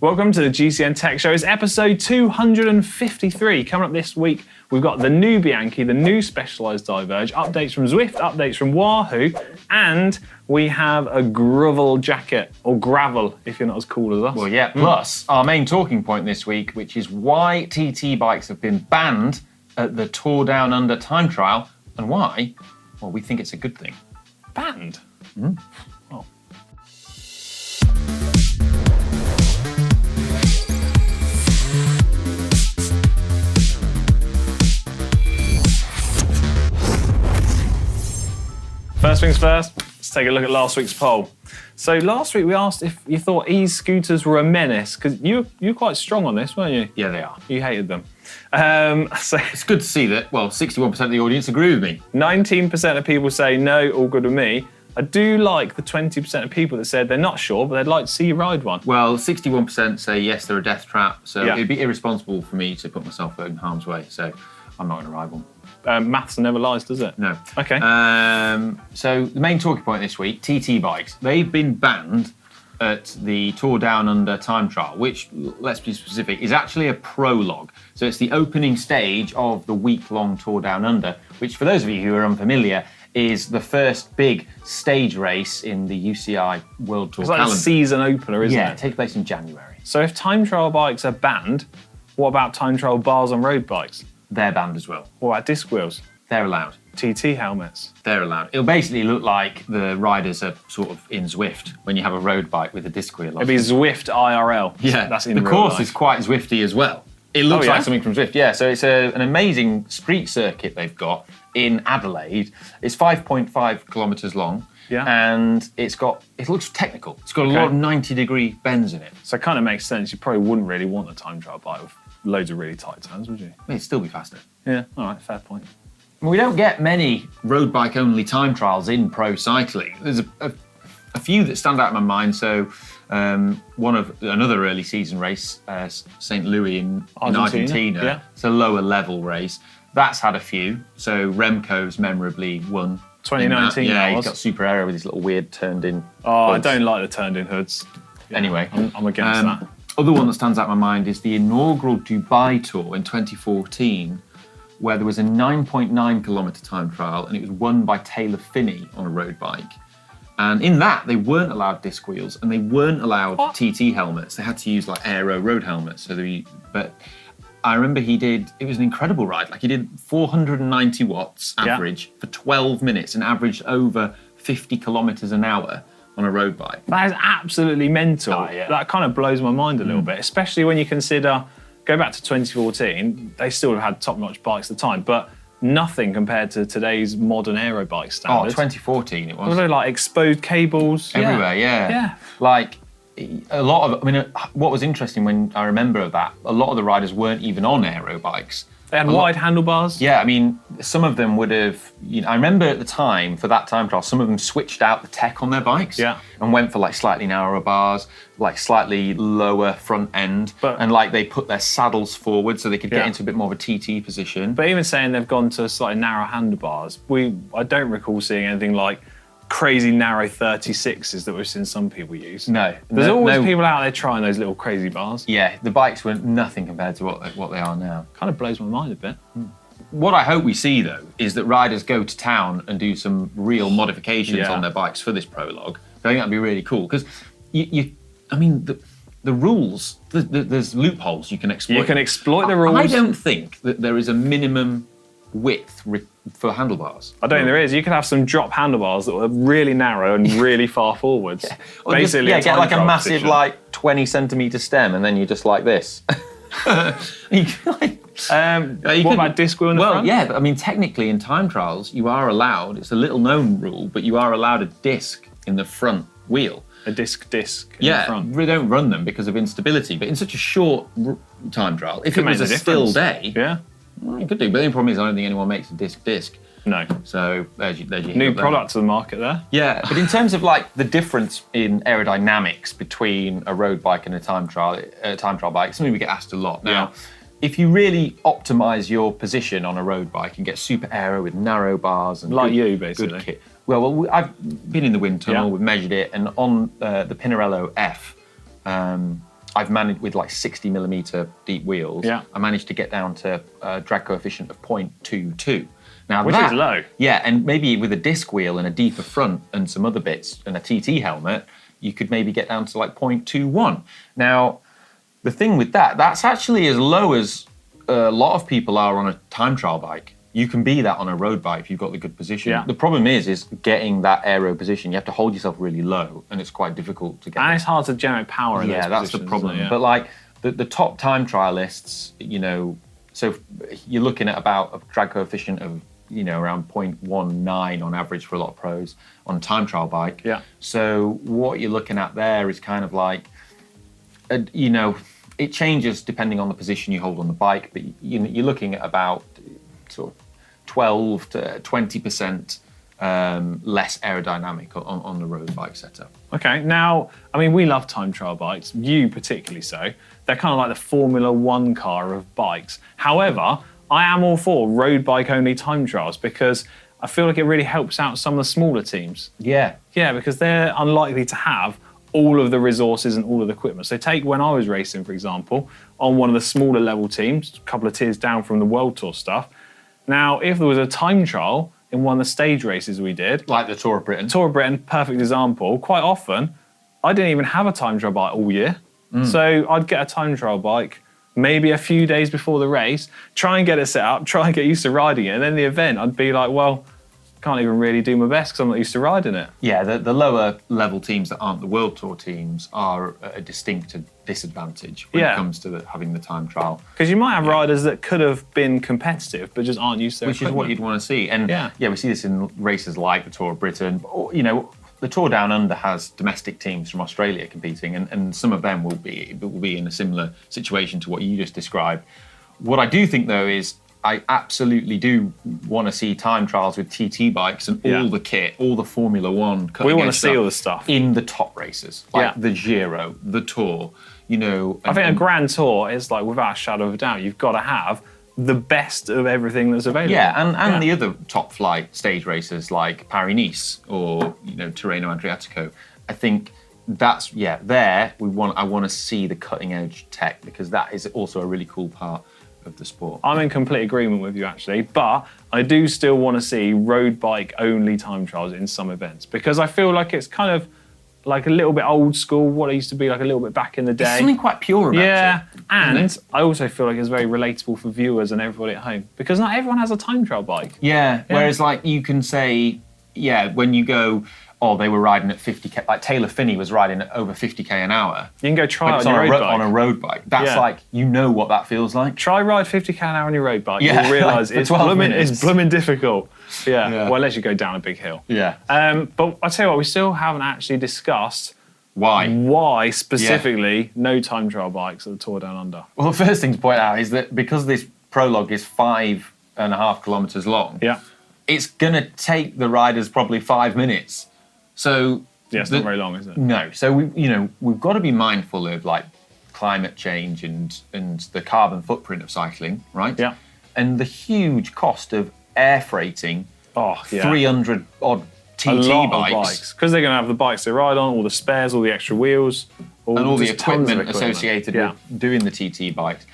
Welcome to the GCNTech Show. It's episode 253. Coming up this week, we've got the new Bianchi, the new Specialised Diverge, updates from Zwift, updates from Wahoo, and we have a gravel jacket, or gravel, if you're not as cool as us. Well, yeah, plus our main talking point this week, which is why TT bikes have been banned at the Tour Down Under time trial, and why, well, we think it's a good thing. Banned? Oh. First things first, let's take a look at last week's poll. So last week we asked if you thought e-scooters were a menace, because you were quite strong on this, weren't you? Yeah, they are. You hated them. So it's good to see that, well, 61% of the audience agree with me. 19% of people say no, all good with me. I do like the 20% of people that said they're not sure, but they'd like to see you ride one. Well, 61% say yes, they're a death trap, so it'd be irresponsible for me to put myself in harm's way, so I'm not going to ride one. Maths never lies, does it? No. Okay. So the main talking point this week, TT bikes. They've been banned at the Tour Down Under time trial, which, let's be specific, is actually a prologue. So it's the opening stage of the week-long Tour Down Under, which, for those of you who are unfamiliar, is the first big stage race in the UCI World Tour calendar. It's like a season opener, isn't it? Yeah, it takes place in January. So if time trial bikes are banned, what about time trial bars on road bikes? They're banned as well. What about disc wheels? They're allowed. TT helmets? They're allowed. It'll basically look like the riders are sort of in Zwift when you have a road bike with a disc wheel on. It'd be Zwift IRL. Yeah, that's in the real course life. is quite Zwifty as well. It looks like something from Zwift, yeah. So it's an amazing street circuit they've got in Adelaide. It's 5.5 kilometres long. Yeah. And it looks technical. It's got a lot of 90-degree bends in it. So it kind of makes sense. You probably wouldn't really want a time trial bike with loads of really tight turns, would you? It'd still be faster. Yeah, all right, fair point. We don't get many road bike only time trials in pro cycling. There's a few that stand out in my mind. So another early season race, St. Louis in Argentina. Yeah. It's a lower level race. That's had a few. So Remco's memorably won. 2019. Yeah, he's got super aero with his little weird turned in. Oh, hoods. I don't like the turned in hoods. Yeah, anyway, I'm against that. Other one that stands out in my mind is the inaugural Dubai Tour in 2014, where there was a 9.9 kilometre time trial and it was won by Taylor Phinney on a road bike. And in that, they weren't allowed disc wheels and they weren't allowed TT helmets. They had to use like aero road helmets. But I remember it was an incredible ride. Like he did 490 watts average for 12 minutes and averaged over 50 kilometres an hour on a road bike. That is absolutely mental. Oh, yeah. That kind of blows my mind a little bit, especially when you consider, go back to 2014, they still had top-notch bikes at the time, but nothing compared to today's modern aero bike standards. 2014 it was. They like exposed cables. Everywhere, yeah. Like what was interesting when I remember of that, a lot of the riders weren't even on aero bikes. They had wide handlebars. Yeah, I mean, some of them would have, I remember at the time, for that time trial, some of them switched out the tech on their bikes and went for like slightly narrower bars, like slightly lower front end, and like they put their saddles forward so they could get into a bit more of a TT position. But even saying they've gone to slightly narrow handlebars, I don't recall seeing anything like crazy narrow 36s that we've seen some people use. No. There's always people out there trying those little crazy bars. Yeah, the bikes were nothing compared to what they are now. Kind of blows my mind a bit. What I hope we see, though, is that riders go to town and do some real modifications on their bikes for this prologue. I think that'd be really cool, because the rules, there's loopholes you can exploit. You can exploit the rules. I don't think that there is a minimum width for handlebars. I don't think there is. You could have some drop handlebars that were really narrow and really far forwards. Basically, get like a massive, like 20 centimetre stem, and then you just like this. What about disc wheel in the front? Well, yeah, but I mean, technically in time trials, you are allowed, it's a little known rule, but you are allowed a disc in the front wheel. A disc in the front. We don't run them because of instability, but in such a short time trial, if it was a still day, well, you could do, but the only problem is I don't think anyone makes a disc. No. So there's your new product to the market there. Yeah, but in terms of like the difference in aerodynamics between a road bike and a time trial bike, something we get asked a lot. Now, if you really optimise your position on a road bike and get super aero with narrow bars and basically. Good kit. Well, I've been in the wind tunnel, we've measured it, and on the Pinarello F, I've managed with like 60mm deep wheels. Yeah. I managed to get down to a drag coefficient of 0.22. Now Which is low. Yeah, and maybe with a disc wheel and a deeper front and some other bits and a TT helmet, you could maybe get down to like 0.21. Now, the thing with that's actually as low as a lot of people are on a time trial bike. You can be that on a road bike if you've got the good position. Yeah. The problem is getting that aero position. You have to hold yourself really low, and it's quite difficult to get. And it's hard to generate power in those that's the positions, problem. isn't it? But like the top time trialists, so you're looking at about a drag coefficient of around 0.19 on average for a lot of pros on a time trial bike. Yeah. So what you're looking at there is kind of like, it changes depending on the position you hold on the bike, but you're looking at about sort of 12 to 20% less aerodynamic on the road bike setup. Okay, now, I mean, we love time trial bikes, you particularly so. They're kind of like the Formula One car of bikes. However, I am all for road bike only time trials because I feel like it really helps out some of the smaller teams. Yeah. Yeah, because they're unlikely to have all of the resources and all of the equipment. So take when I was racing, for example, on one of the smaller level teams, a couple of tiers down from the World Tour stuff. Now, if there was a time trial in one of the stage races we did, Like the Tour of Britain. Tour of Britain, perfect example, quite often, I didn't even have a time trial bike all year. So I'd get a time trial bike maybe a few days before the race, try and get it set up, try and get used to riding it, and then the event, I'd be like, well, can't even really do my best because I'm not used to riding it. Yeah, the lower level teams that aren't the World Tour teams are at a distinct disadvantage when it comes to having the time trial. Because you might have riders that could have been competitive but just aren't used to Which is what you'd want to see. And we see this in races like the Tour of Britain. The Tour Down Under has domestic teams from Australia competing, and some of them will be in a similar situation to what you just described. What I do think, though, is I absolutely do want to see time trials with TT bikes and all the kit, all the Formula One. We want to see all the stuff in the top races, like the Giro, the Tour. I think a Grand Tour is like, without a shadow of a doubt, you've got to have the best of everything that's available. Yeah, and the other top flight stage races like Paris-Nice or Tirreno Adriatico. I think that's I want to see the cutting edge tech because that is also a really cool part of the sport. I'm in complete agreement with you actually, but I do still want to see road bike only time trials in some events because I feel like it's kind of like a little bit old school, what it used to be like a little bit back in the day. There's something quite pure about it. And I also feel like it's very relatable for viewers and everybody at home because not everyone has a time trial bike. Yeah, whereas like you can say, when you go, they were riding at 50k, like Taylor Finney was riding at over 50k an hour. You can go try it on a road bike. That's like, what that feels like. Try ride 50k an hour on your road bike. You'll realise it's blooming difficult. Yeah, well, unless you go down a big hill. Yeah. But I tell you what, we still haven't actually discussed why specifically no time trial bikes at the Tour Down Under. Well, the first thing to point out is that because this prologue is 5.5 kilometres long, it's going to take the riders probably 5 minutes. So it's not very long, is it? No. So we've got to be mindful of like climate change and the carbon footprint of cycling, right? Yeah. And the huge cost of air freighting 300 odd TT bikes. Because they're going to have the bikes they ride on, all the spares, all the extra wheels, and all the equipment associated with doing the TT bikes.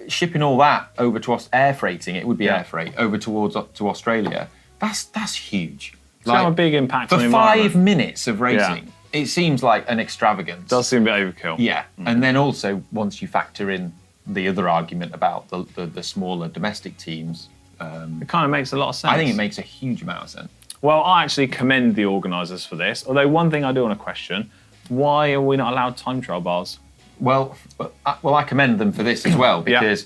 Shipping all that over to air freighting, it would be air freight over to Australia. That's huge. It's got a big impact on the environment. For 5 minutes of racing, it seems like an extravagance. Does seem a bit overkill. Yeah, and then also once you factor in the other argument about the smaller domestic teams, it kind of makes a lot of sense. I think it makes a huge amount of sense. Well, I actually commend the organisers for this. Although one thing I do want to question: why are we not allowed time trial bars? Well, I commend them for this as well because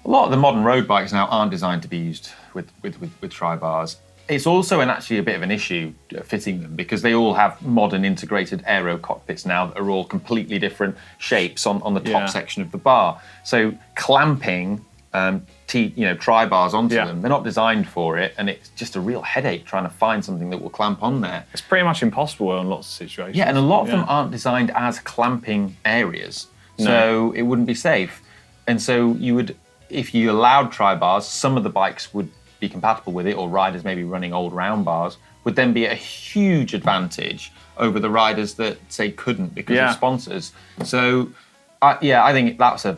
a lot of the modern road bikes now aren't designed to be used with tri bars. It's also actually a bit of an issue fitting them because they all have modern integrated aero cockpits now that are all completely different shapes on the top section of the bar. So clamping tri bars onto them, they're not designed for it, and it's just a real headache trying to find something that will clamp on there. It's pretty much impossible in lots of situations. Yeah, and a lot of them aren't designed as clamping areas, so it wouldn't be safe. And so if you allowed tri bars, some of the bikes would be compatible with it, or riders maybe running old round bars would then be at a huge advantage over the riders that, say, couldn't because of sponsors. So, I think that's a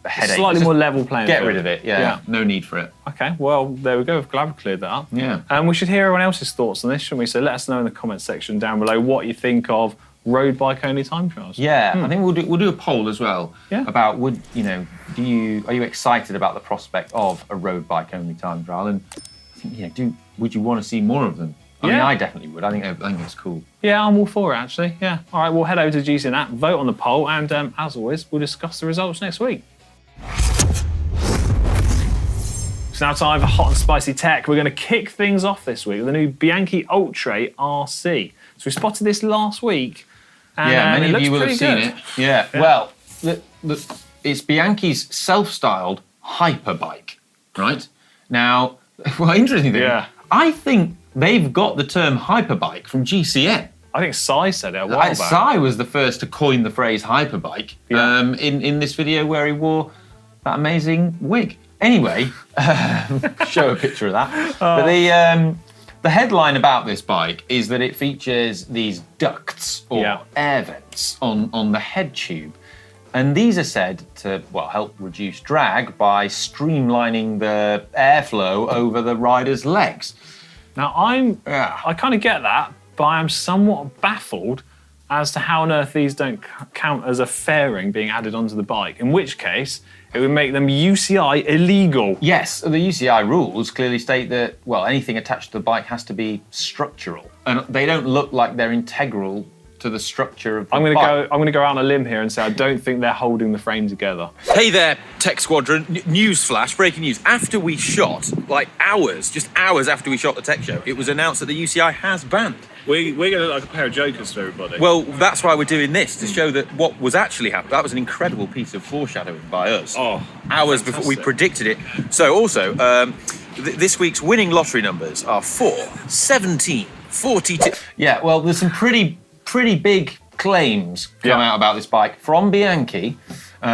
headache. Slightly more level playing Get field. rid of it, yeah. No need for it. Okay, well, there we go. We're glad we cleared that up. Yeah. We should hear everyone else's thoughts on this, shouldn't we? So let us know in the comments section down below what you think of road bike only time trials. Yeah, I think we'll do a poll as well about are you excited about the prospect of a road bike only time trial? And I think would you want to see more of them? I mean, I definitely would. I think it's cool. Yeah, I'm all for it, actually. Yeah. All right, we'll head over to the GCN app, vote on the poll, and as always, we'll discuss the results next week. It's now time for hot and spicy tech. We're going to kick things off this week with the new Bianchi Ultra RC. So we spotted this last week. And, many of you will have seen good. it. Yeah. Well, it's Bianchi's self-styled hyperbike, right? Now, interesting thing. I think they've got the term hyperbike from GCN. I think Sai said it a while back. Sai was the first to coin the phrase hyperbike in this video where he wore that amazing wig. Anyway, show a picture of that. But the headline about this bike is that it features these ducts or air vents on the head tube. And these are said to, help reduce drag by streamlining the airflow over the rider's legs. Now, I kind of get that, but I'm somewhat baffled as to how on earth these don't count as a fairing being added onto the bike, in which case it would make them UCI illegal. Yes, the UCI rules clearly state that, anything attached to the bike has to be structural. And they don't look like they're integral to the structure of the bike. I'm going to go out on a limb here and say I don't think they're holding the frame together. Hey there, Tech Squadron. Newsflash, breaking news. After we shot, just hours after we shot the tech show, it was announced that the UCI has banned. We're going to look like a pair of jokers to everybody. Well, that's why we're doing this, to show that what was actually happening. That was an incredible piece of foreshadowing by us. Hours before we predicted it. So also, this week's winning lottery numbers are 4, 17, 42. Yeah, well, there's some pretty big claims come out about this bike from Bianchi, they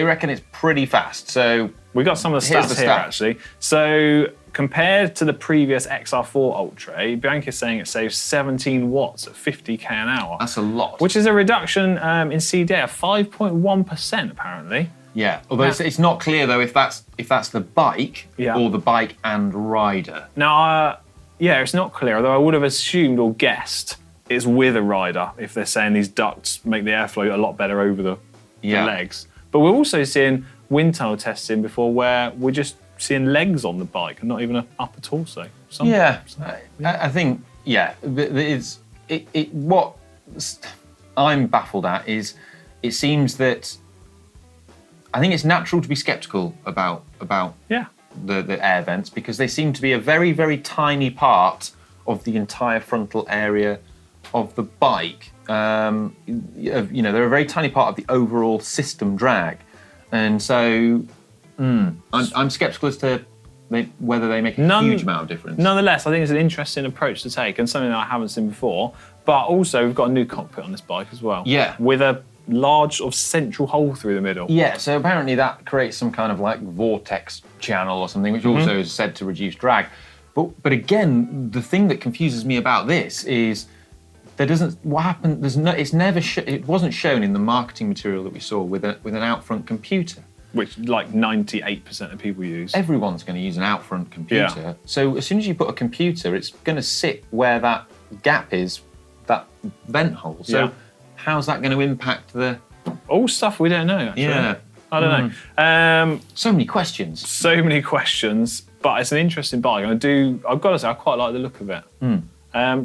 reckon it's pretty fast. So we got some of the stats here actually. So compared to the previous XR4 Ultra, Bianchi is saying it saves 17 watts at 50k an hour. That's a lot. Which is a reduction in CDA of 5.1% apparently. Yeah, although it's not clear though if that's the bike or the bike and rider. Now, it's not clear, although I would have assumed or guessed it's with a rider if they're saying these ducts make the airflow a lot better over the legs. But we're also seeing wind tunnel testing before where we're just seeing legs on the bike and not even an upper torso. I think, what I'm baffled at is it seems that I think it's natural to be sceptical about the air vents because they seem to be a very, very tiny part of the entire frontal area of the bike. They're a very tiny part of the overall system drag. And so I'm sceptical as to whether they make a huge amount of difference. Nonetheless, I think it's an interesting approach to take and something that I haven't seen before. But also, we've got a new cockpit on this bike as well. Yeah. With a large central hole through the middle. Yeah, so apparently that creates some kind of vortex channel or something, which also is said to reduce drag. But again, the thing that confuses me about this is it wasn't shown in the marketing material that we saw with an out front computer. Which 98% of people use. Everyone's going to use an out front computer. Yeah. So as soon as you put a computer, it's going to sit where that gap is, that vent hole. So how's that going to impact the... All stuff we don't know, actually. Yeah. I don't know. So many questions. So many questions, but it's an interesting bike. And I've got to say, I quite like the look of it.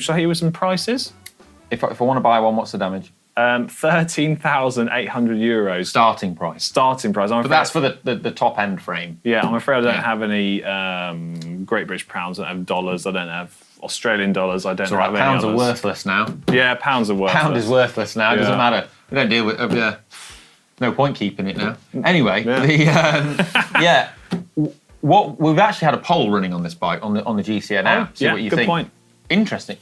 Shall I hit you with some prices? If I want to buy one, what's the damage? 13,800 euros. Starting price. But that's for the top end frame. Yeah, I'm afraid I don't have any Great British pounds. I don't have dollars. I don't have Australian dollars. I don't have any pounds others. are worthless now. Yeah, pounds are worthless. Pound is worthless now. It doesn't matter. We don't deal with it. No point keeping it now. Anyway, what we've actually had a poll running on this bike on the GCN app. See what you think. Good point. Interesting.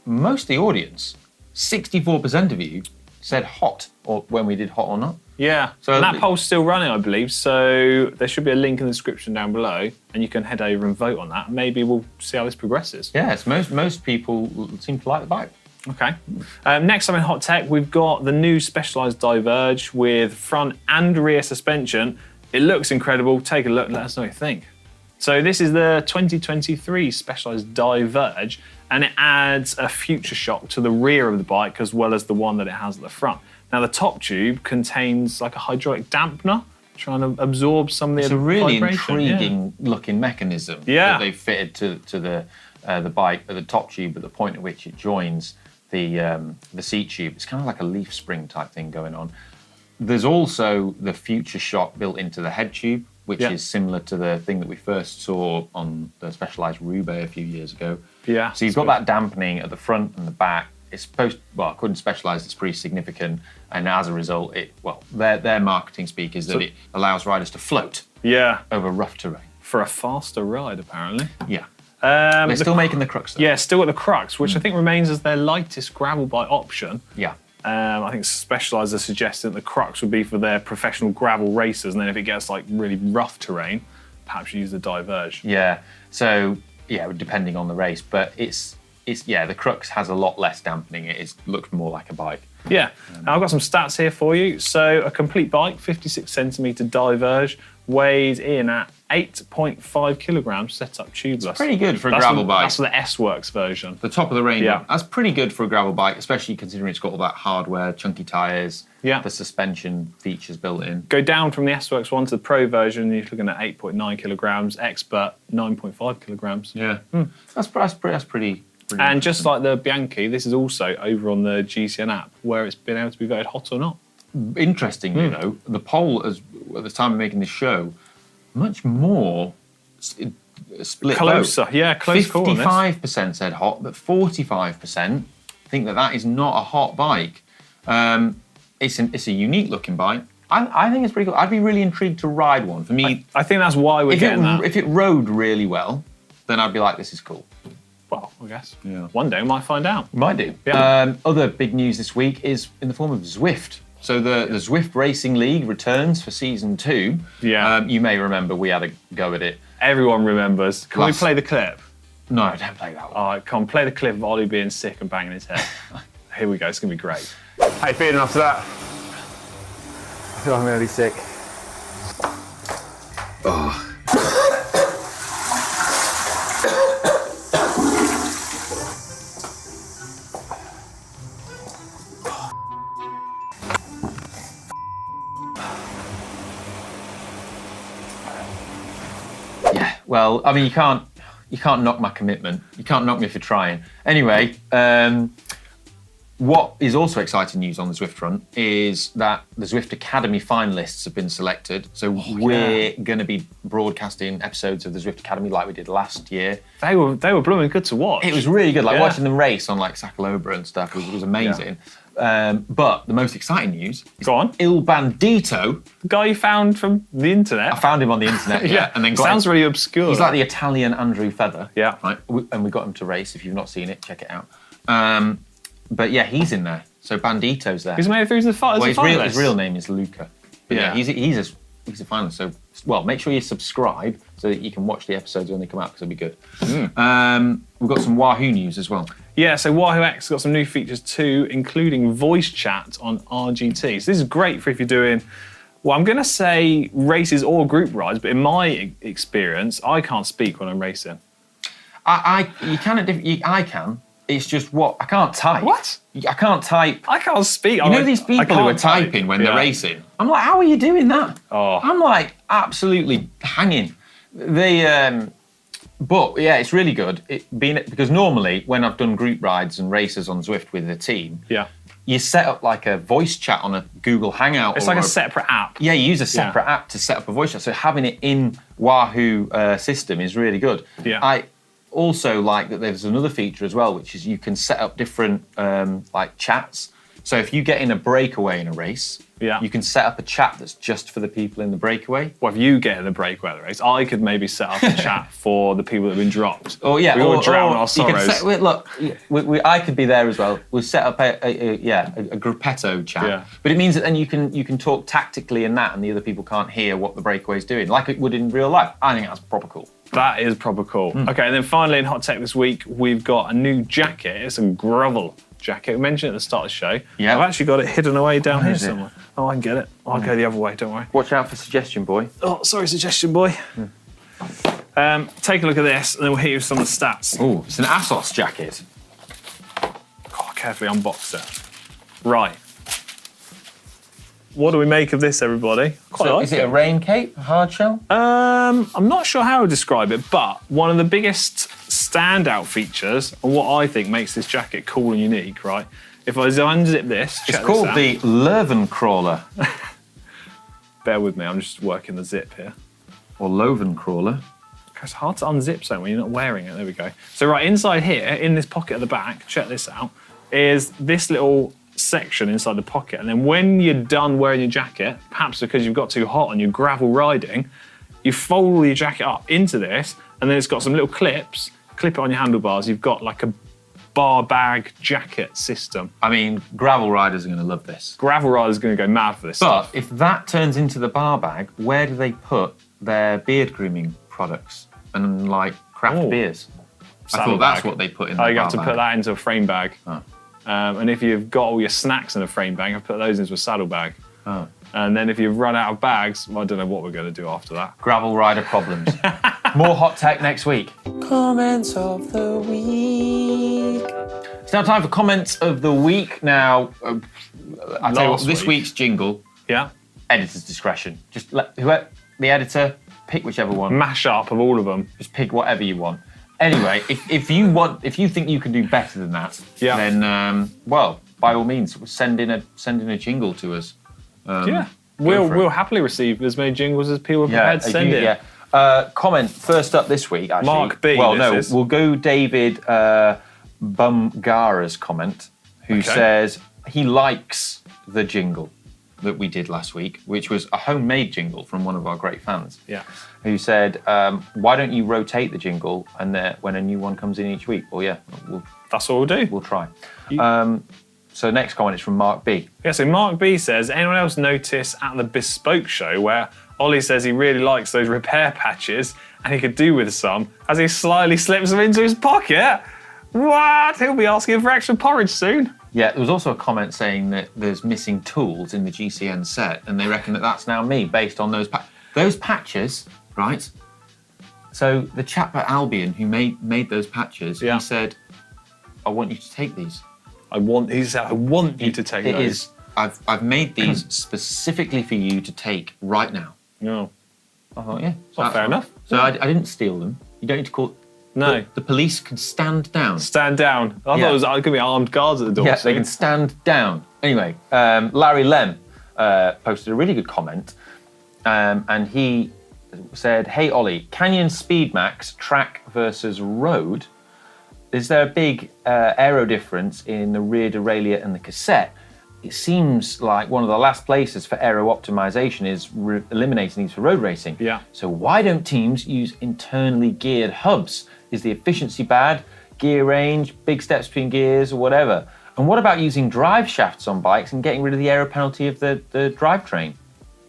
Most of the audience, 64% of you said hot, or when we did hot or not. Yeah, So and that poll's still running, I believe, so there should be a link in the description down below, and you can head over and vote on that. Maybe we'll see how this progresses. Yes, most people seem to like the bike. Okay. Next up in Hot Tech, we've got the new Specialized Diverge with front and rear suspension. It looks incredible. Take a look and let us know what you think. So this is the 2023 Specialized Diverge, and it adds a future shock to the rear of the bike as well as the one that it has at the front. Now the top tube contains like a hydraulic dampener, trying to absorb some of the It's a really vibration. intriguing looking mechanism that they've fitted to the bike at the top tube at the point at which it joins the seat tube. It's kind of like a leaf spring type thing going on. There's also the future shock built into the head tube, which is similar to the thing that we first saw on the Specialized Roubaix a few years ago. Yeah. So you've got that dampening at the front and the back. It's supposed, well, according to Specialized, it's pretty significant, and as a result, their marketing speak is that it allows riders to float over rough terrain. For a faster ride, apparently. Yeah. They're still making the Crux, though. Yeah, still at the Crux, which I think remains as their lightest gravel bike option. Yeah. I think Specialized are suggesting that the Crux would be for their professional gravel racers, and then if it gets like really rough terrain, perhaps use the Diverge. Yeah. So depending on the race, but it's the Crux has a lot less dampening. It looks more like a bike. Yeah. Now I've got some stats here for you. So a complete bike, 56 centimetre Diverge, weighs in at 8.5 kilograms set up tubeless. Pretty good for a gravel bike. That's for the S-Works version. The top of the range. Yeah. That's pretty good for a gravel bike, especially considering it's got all that hardware, chunky tyres, the suspension features built in. Go down from the S-Works one to the Pro version, you're looking at 8.9 kilograms, Expert 9.5 kilograms. Yeah. That's pretty and just like the Bianchi, this is also over on the GCN app, where it's been able to be voted hot or not. Interestingly, though, the poll at the time of making this show, much more split Closer, vote. close call on this. 55% said hot, but 45% think that is not a hot bike. It's a unique looking bike. I think it's pretty cool. I'd be really intrigued to ride one. For me, I think that's why we're getting that. If it rode really well, then I'd be like, this is cool. Well, I guess. Yeah. One day we might find out. We might do. Yeah. Other big news this week is in the form of Zwift. So the Zwift Racing League returns for season 2. Yeah. You may remember we had a go at it. Everyone remembers. Can we play the clip? No, don't play that one. All right, come on, play the clip of Ollie being sick and banging his head. Here we go, it's going to be great. How you feeling after that? I feel I'm really sick. Yeah, well, I mean, you can't knock my commitment. You can't knock me for trying. Anyway, what is also exciting news on the Zwift front is that the Zwift Academy finalists have been selected. So we're going to be broadcasting episodes of the Zwift Academy like we did last year. They were blooming good to watch. It was really good. Like watching them race on like Sacalobra and stuff was amazing. But the most exciting news is Go on. Il Bandito. The guy you found from the internet. I found him on the internet, and then sounds really obscure. He's like the Italian Andrew Feather. Yeah. Right. And we got him to race. If you've not seen it, check it out. But yeah, he's in there. So Bandito's there. He's made it through to the finalists. His real name is Luca. But yeah, he's a finalist. So, well, make sure you subscribe so that you can watch the episodes when they come out because it'll be good. We've got some Wahoo news as well. Yeah, so Wahoo X got some new features too, including voice chat on RGT. So this is great for if you're doing, well, I'm going to say races or group rides, but in my experience, I can't speak when I'm racing. I can. It's just I can't type. What? I can't type. I can't speak. You know these people who are typing when they're racing? I'm like, how are you doing that? Oh. I'm like absolutely hanging. But yeah, it's really good. Because normally when I've done group rides and races on Zwift with a team, you set up like a voice chat on a Google Hangout. It's like a separate app. Yeah, you use a separate app to set up a voice chat. So having it in Wahoo system is really good. Yeah. I also like that there's another feature as well, which is you can set up different like chats So if you get in a breakaway in a race, you can set up a chat that's just for the people in the breakaway. Well, if you get in the breakaway of the race, I could maybe set up a chat for the people that have been dropped. Or yeah, we all drown or our sorrows. Look, I could be there as well. We'll set up a gruppetto chat. Yeah. But it means that then you can talk tactically in that, and the other people can't hear what the breakaway's doing, like it would in real life. I think that's proper cool. That is proper cool. Okay, and then finally in Hot Tech this week, we've got a new jacket. It's a gravel jacket. We mentioned at the start of the show. Yeah. I've actually got it hidden away down Where here is it? somewhere. Oh, I can get it. I'll go the other way, don't worry. Watch out for suggestion, boy. Oh, sorry, suggestion boy. Take a look at this, and then we'll hit you with some of the stats. Oh, it's an Assos jacket. Oh, carefully unbox it. Right. What do we make of this, everybody? Quite So like is it a rain cape, a hard shell? I'm not sure how to describe it, but one of the biggest standout features, and what I think makes this jacket cool and unique, right? If I unzip this, It's called the Leuven Crawler, Bear with me, I'm just working the zip here. or Leuven Crawler. It's hard to unzip something when you're not wearing it. There we go. So right inside here, in this pocket at the back, check this out, is this little section inside the pocket. And then when you're done wearing your jacket, perhaps because you've got too hot and you're gravel riding, you fold your jacket up into this, and then it's got some little clips, clip it on your handlebars. You've got like a bar bag jacket system. I mean, gravel riders are going to love this. Gravel riders are going to go mad for this But stuff. if that turns into the bar bag, where do they put their beard grooming products and like craft Oh. beers? I Saddle thought that's bag. what they put in the Oh, you bar have to bag. put that into a frame bag. Oh. And if you've got all your snacks in a frame bag, I've put those into a saddle bag. Oh. And then if you've run out of bags, well, I don't know what we're going to do after that. Gravel rider problems. More hot tech next week. Comments of the week. It's now time for comments of the week. Now, I tell you what, Last this week. week's jingle, Yeah? editor's discretion. Just let whoever the editor pick whichever one. Mash up of all of them. Just pick whatever you want. Anyway, if you think you can do better than that, Yeah. then well, by all means, send in a jingle to us. Yeah. go We'll for it. we'll happily receive as many jingles as people are prepared to send in. Comment first up this week, actually. Mark B, Well, this no, is. we'll go David Bumgara's comment, who Okay. says he likes the jingle that we did last week, which was a homemade jingle from one of our great fans. Yeah. Who said, why don't you rotate the jingle and when a new one comes in each week? Well, yeah, That's what we'll do. we'll try. So next comment is from Mark B. Yeah, so Mark B says, anyone else notice at the Bespoke show where Ollie says he really likes those repair patches and he could do with some as he slyly slips them into his pocket? What? He'll be asking for extra porridge soon. Yeah, there was also a comment saying that there's missing tools in the GCN set, and they reckon that that's now me based on those patches, right? So the chap at Albion who made those patches, Yeah. he said, "I want you to take these." He said, I want you to take It those. is. I've made these specifically for you to take right now. No. I thought, yeah, Well, fair enough. So I didn't steal them. You don't need to call. No. The police can stand down. Stand down. I thought it was going to be armed guards at the door. Yeah, soon. they can stand down. Anyway, Larry Lem posted a really good comment, and he said, "Hey Ollie, Canyon Speedmax track versus road. Is there a big aero difference in the rear derailleur and the cassette? It seems like one of the last places for aero optimization is eliminating these for road racing. Yeah. So why don't teams use internally geared hubs? Is the efficiency bad? Gear range, big steps between gears, or whatever? And what about using drive shafts on bikes and getting rid of the aero penalty of the drivetrain?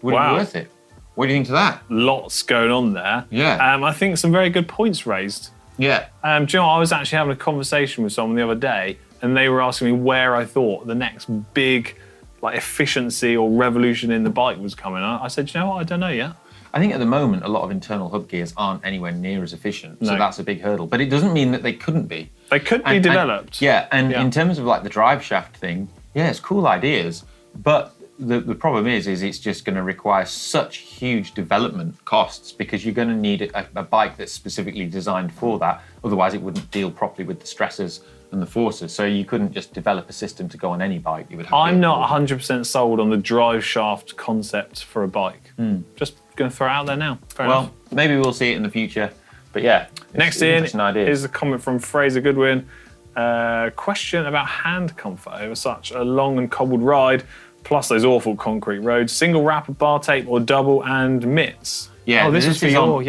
Would it Wow. be worth it? What do you think to that? Lots going on there. Yeah. I think some very good points raised. Yeah. Do you know what? I was actually having a conversation with someone the other day, and they were asking me where I thought the next big efficiency or revolution in the bike was coming. I said, you know what? I don't know yet. I think at the moment, a lot of internal hub gears aren't anywhere near as efficient. So No. that's a big hurdle. But it doesn't mean that they couldn't be. They could be developed. And in terms of the drive shaft thing, yeah, it's cool ideas. But the problem is it's just going to require such huge development costs because you're going to need a bike that's specifically designed for that. Otherwise, it wouldn't deal properly with the stresses and the forces. So you couldn't just develop a system to go on any bike. You would have I'm not 100% sold on the drive shaft concept for a bike. Just going to throw it out there now. Fair enough. Well, maybe we'll see it in the future. But yeah. Next it's an in interesting idea. is a comment from Fraser Goodwin. Question about hand comfort over such a long and cobbled ride, plus those awful concrete roads. Single wrap of bar tape or double and mitts? Yeah, Oh, this is for your,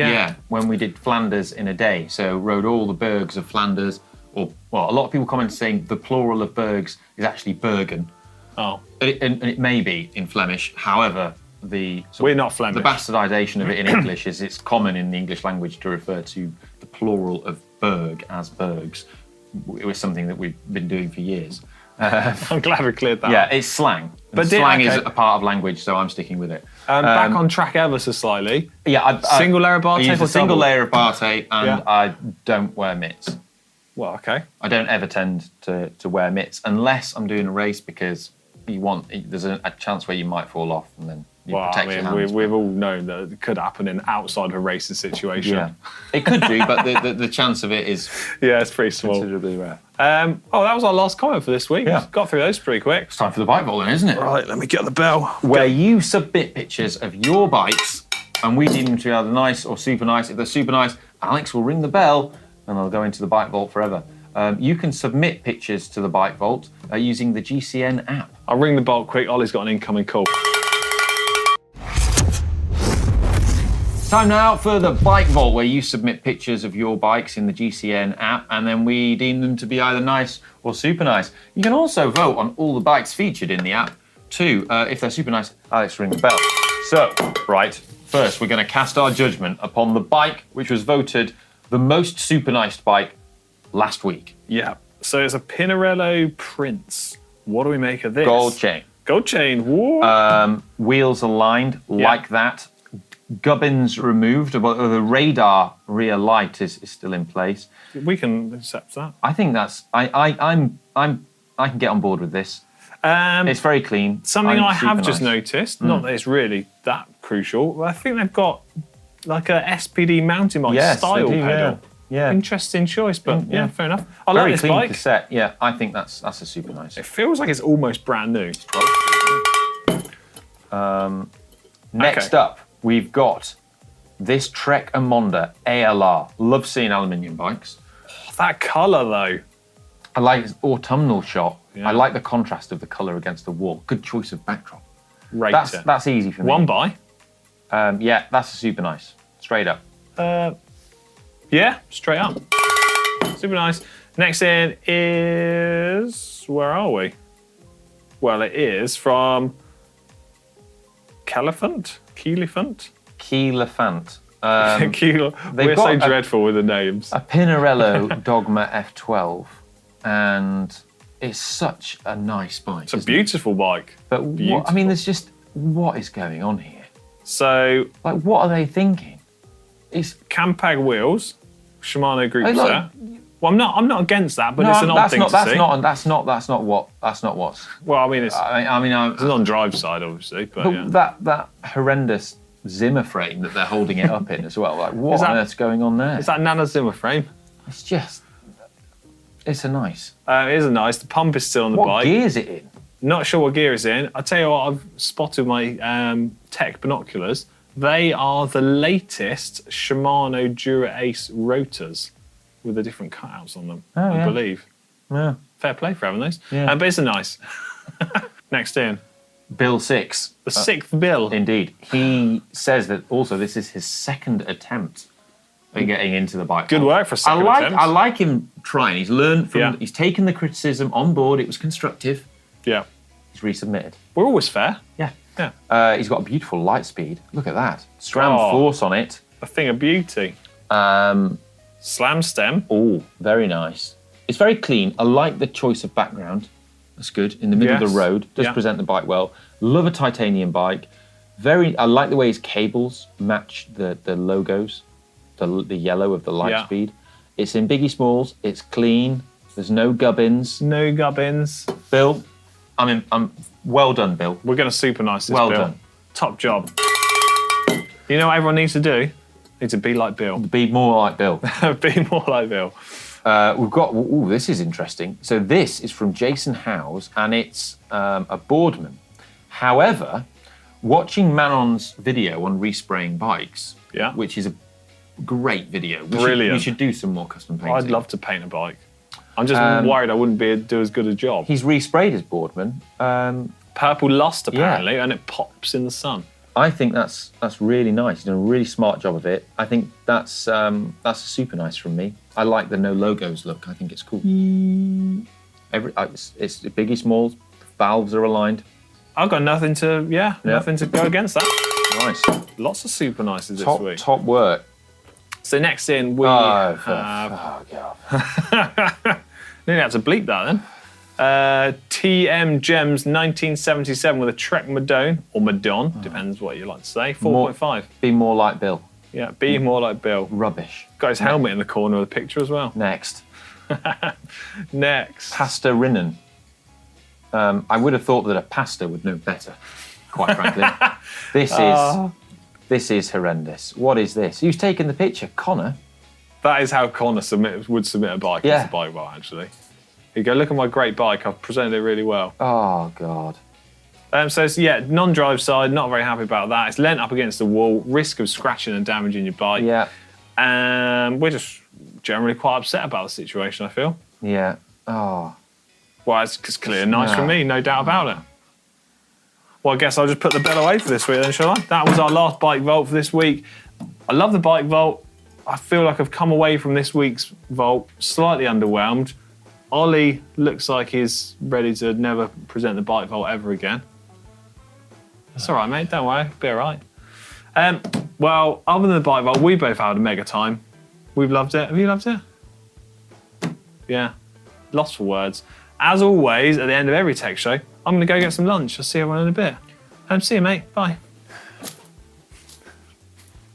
when we did Flanders in a day. So rode all the bergs of Flanders, or, well, a lot of people comment saying the plural of bergs is actually Bergen. Oh. And it may be in Flemish. However, we're not Flemish. The bastardisation of it in English is it's common in the English language to refer to the plural of berg as bergs. It was something that we've been doing for years. I'm glad we cleared that. Yeah, it's slang. But slang is a part of language, so I'm sticking with it. Back on track ever so slightly. Yeah, single layer of bar tape. I use a single layer of bar tape, and I don't wear mitts. Well, okay. I don't ever tend to wear mitts unless I'm doing a race, because there's a chance where you might fall off, and then you protect your hands. We've all known that it could happen in outside of a racing situation. Yeah, it could do, but the chance of it is it's pretty small. Considerably rare. That was our last comment for this week. Yeah. Got through those pretty quick. It's time for the bike vault then, isn't it? Right, let me get the bell. Where you submit pictures of your bikes, and we deem them to be either nice or super nice. If they're super nice, Alex will ring the bell, and they'll go into the bike vault forever. You can submit pictures to the bike vault using the GCN app. I'll ring the bell quick. Ollie's got an incoming call. Time now for the bike vault, where you submit pictures of your bikes in the GCN app, and then we deem them to be either nice or super nice. You can also vote on all the bikes featured in the app too. If they're super nice, Alex, ring the bell. So, right, first we're going to cast our judgment upon the bike which was voted the most super nice bike last week. Yeah, so it's a Pinarello Prince. What do we make of this? Gold chain. Gold chain, whoa. Wheels aligned like that. Gubbins removed, but the radar rear light is still in place. We can accept that. I think that's I can get on board with this. It's very clean. Something I have nice. just noticed, not that it's really that crucial, but I think they've got like a SPD mountain bike style pedal. Yeah. Interesting choice, but fair enough. I very like this clean bike. cassette. Yeah, I think that's a super nice. It feels like it's almost brand new. Next up, we've got this Trek Amonda ALR. Love seeing aluminium bikes. That colour though. I like its autumnal shot. Yeah. I like the contrast of the colour against the wall. Good choice of backdrop. Rate it. That's easy for me. One buy. Yeah, that's a super nice. Straight up. Yeah, straight up. Super nice. Next in is, where are we? Well, it is from Califant? Keelifant? Keelifant. We're so dreadful with the names. A Pinarello Dogma F12, and it's such a nice bike. It's a beautiful bike. But there's just, what is going on here? So, like, what are they thinking? It's Campag wheels, Shimano group set. Well, I'm not against that, but it's an odd thing to see. That's not what's. Well, I mean, it's it's an on-drive side, obviously, but yeah. that horrendous Zimmer frame that they're holding it up in as well. Like, what on earth's going on there? Is that Nana Zimmer frame? It's a nice. It is a nice. The pump is still on the bike. What gear is it in? Not sure what gear it's in. I'll tell you what, I've spotted my tech binoculars. They are the latest Shimano Dura Ace rotors with the different cutouts on them, I believe. Yeah. Fair play for having those. Yeah. But it's a nice. Next in. Bill 6. The sixth Bill. Indeed. He says that also this is his second attempt at getting into the bike. Good work for a second attempt. I like him trying. He's learned from, he's taken the criticism on board. It was constructive. Yeah. He's resubmitted. We're always fair. Yeah. Yeah. He's got a beautiful light speed. Look at that. SRAM force on it. A thing of beauty. Slam stem. Oh, very nice. It's very clean. I like the choice of background. That's good. In the middle of the road. Does present the bike well. Love a titanium bike. I like the way his cables match the logos, the yellow of the light speed. It's in Biggie Smalls. It's clean. There's no gubbins. No gubbins. Bill, I'm well done, Bill. We're going to super nice this, well Bill. Done. Top job. You know what everyone needs to do? Need to be like Bill. Be more like Bill. Be more like Bill. We've got, this is interesting. So this is from Jason Howes, and it's a boardman. However, watching Manon's video on respraying bikes, which is a great video. Brilliant. We should do some more custom painting. I'd love to paint a bike. I'm just worried I wouldn't do as good a job. He's resprayed his Boardman. Purple Lust, apparently, and it pops in the sun. I think that's really nice. He's done a really smart job of it. I think that's super nice from me. I like the no logos look. I think it's cool. It's biggie small. Valves are aligned. I've got nothing to go against that. Nice. Lots of super nices this week. Top work. So next in we have... God. Nearly had to bleep that then. TM Gems 1977 with a Trek Madone, or Madon, depends what you like to say, 4.5. Be more like Bill. Yeah, be more like Bill. Rubbish. Got his helmet in the corner of the picture as well. Next. Next. Pasta Rinnen. I would have thought that a pasta would know better, quite frankly. This is horrendous. What is this? Who's taken the picture? Connor? That is how Connor would submit a bike. Yeah. It's a bike bar, actually. You go, look at my great bike. I've presented it really well. Oh, God. Non-drive side, not very happy about that. It's lent up against the wall, risk of scratching and damaging your bike. Yeah. And we're just generally quite upset about the situation, I feel. Yeah. Oh. Well, it's clear nice from me, no doubt about it. Well, I guess I'll just put the bell away for this week then, shall I? That was our last bike vault for this week. I love the bike vault. I feel like I've come away from this week's vault slightly underwhelmed. Ollie looks like he's ready to never present the bike vault ever again. It's all right, mate. Don't worry. Be all right. Well, other than the bike vault, we both had a mega time. We've loved it. Have you loved it? Yeah. Lost for words. As always, at the end of every tech show, I'm going to go get some lunch. I'll see everyone in a bit. See you, mate. Bye.